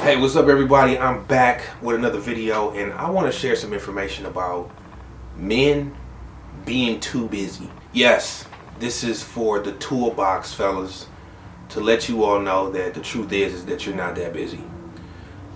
Hey, what's up everybody? I'm back with another video and I want to share some information about men being too busy. Yes, this is for the toolbox, fellas, to let you all know that the truth is that you're not that busy.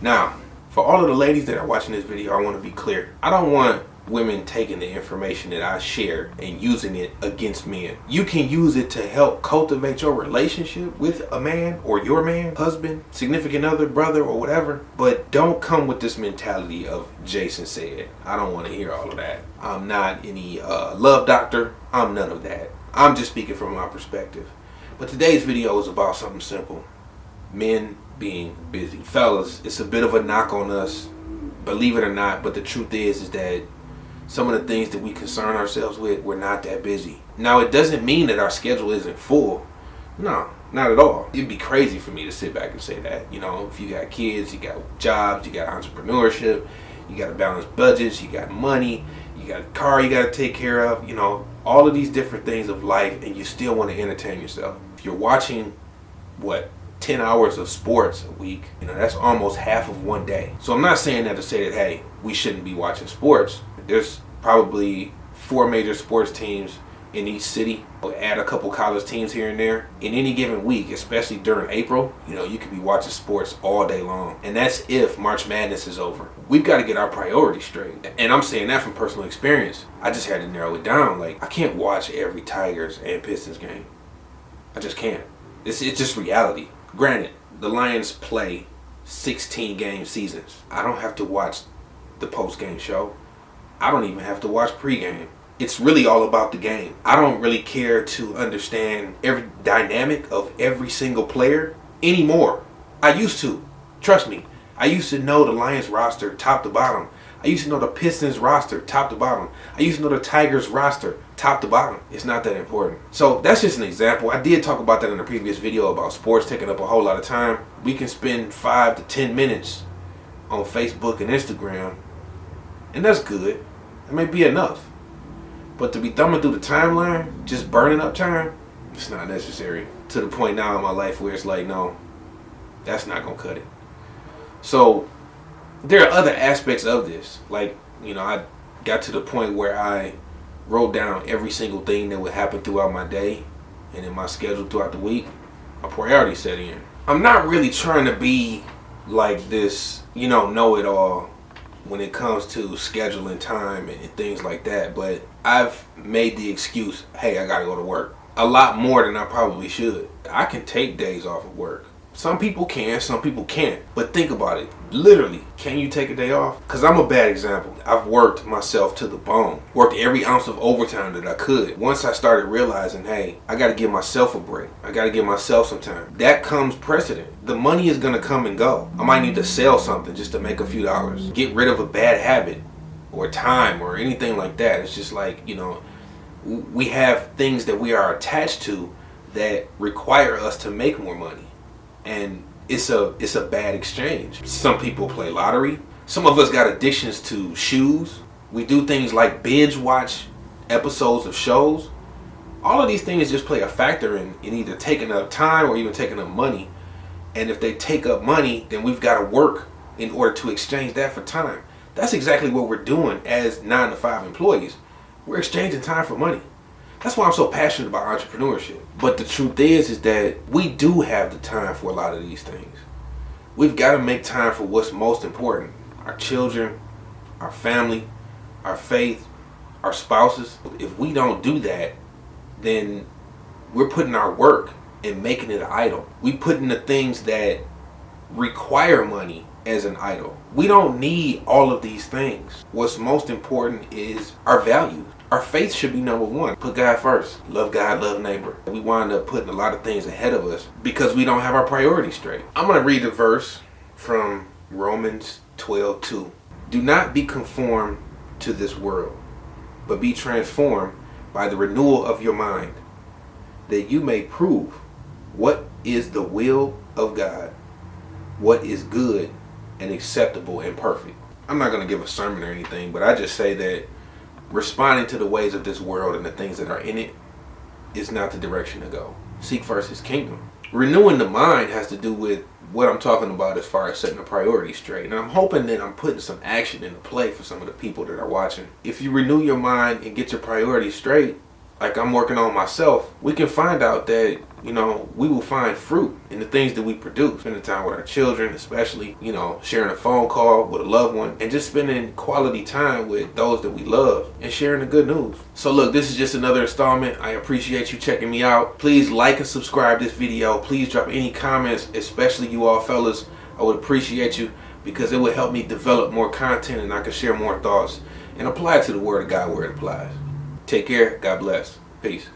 Now, for all of the ladies that are watching this video, I want to be clear. I don't want women taking the information that I share and using it against men. You can use it to help cultivate your relationship with a man or your man, husband, significant other, brother, or whatever. But don't come with this mentality of Jason said. I don't want to hear all of that. I'm not any love doctor. I'm none of that. I'm just speaking from my perspective. But today's video is about something simple. Men being busy. Fellas, it's a bit of a knock on us, believe it or not, but the truth is that some of the things that we concern ourselves with, we're not that busy. Now, it doesn't mean that our schedule isn't full. No, not at all. It'd be crazy for me to sit back and say that. You know, if you got kids, you got jobs, you got entrepreneurship, you got to balance budgets, you got money, you got a car you got to take care of, you know, all of these different things of life, and you still want to entertain yourself. If you're watching, 10 hours of sports a week, you know, that's almost half of one day. So I'm not saying that to say that, hey, we shouldn't be watching sports. There's probably 4 major sports teams in each city. We'll add a couple college teams here and there. In any given week, especially during April, you know, you could be watching sports all day long. And that's if March Madness is over. We've got to get our priorities straight. And I'm saying that from personal experience. I just had to narrow it down. Like, I can't watch every Tigers and Pistons game. I just can't. It's just reality. Granted, the Lions play 16-game seasons. I don't have to watch the post-game show. I don't even have to watch pregame. It's really all about the game. I don't really care to understand every dynamic of every single player anymore. I used to. Trust me. I used to know the Lions roster top to bottom. I used to know the Pistons roster top to bottom. I used to know the Tigers roster top to bottom. It's not that important. So that's just an example. I did talk about that in a previous video about sports taking up a whole lot of time. We can spend 5 to 10 minutes on Facebook and Instagram, and that's good. It may be enough. But to be thumbing through the timeline, just burning up time, it's not necessary. To the point now in my life where it's like, no, that's not going to cut it. So there are other aspects of this. Like, you know, I got to the point where I wrote down every single thing that would happen throughout my day and in my schedule throughout the week. A priority set in. I'm not really trying to be like this, you know-it-all when it comes to scheduling time and things like that, but I've made the excuse, hey, I gotta go to work. A lot more than I probably should. I can take days off of work. Some people can, some people can't. But think about it. Literally, can you take a day off? Because I'm a bad example. I've worked myself to the bone. Worked every ounce of overtime that I could. Once I started realizing, hey, I got to give myself a break. I got to give myself some time. That comes precedent. The money is going to come and go. I might need to sell something just to make a few dollars. Get rid of a bad habit or time or anything like that. It's just like, you know, we have things that we are attached to that require us to make more money. And it's a bad exchange. Some people play lottery. Some of us got addictions to shoes. We do things like binge watch episodes of shows. All of these things just play a factor in either taking up time or even taking up money. And if they take up money, then we've got to work in order to exchange that for time. That's exactly what we're doing as 9-to-5 employees. We're exchanging time for money. That's why I'm so passionate about entrepreneurship. But the truth is that we do have the time for a lot of these things. We've got to make time for what's most important. Our children, our family, our faith, our spouses. If we don't do that, then we're putting our work and making it an idol. We putting the things that require money as an idol. We don't need all of these things. What's most important is our values. Our faith should be number one. Put God first. Love God, love neighbor. We wind up putting a lot of things ahead of us because we don't have our priorities straight. I'm going to read a verse from Romans 12:2. Do not be conformed to this world, but be transformed by the renewal of your mind, that you may prove what is the will of God, what is good and acceptable and perfect. I'm not going to give a sermon or anything, but I just say that responding to the ways of this world and the things that are in it is not the direction to go. Seek first his kingdom. Renewing the mind has to do with what I'm talking about as far as setting the priorities straight. And I'm hoping that I'm putting some action into play for some of the people that are watching. If you renew your mind and get your priorities straight, like I'm working on myself, we can find out that, we will find fruit in the things that we produce. Spending time with our children, especially, sharing a phone call with a loved one, and just spending quality time with those that we love and sharing the good news. So look, this is just another installment. I appreciate you checking me out. Please like and subscribe this video. Please drop any comments, especially you all fellas. I would appreciate you, because it would help me develop more content and I can share more thoughts and apply it to the Word of God where it applies. Take care. God bless. Peace.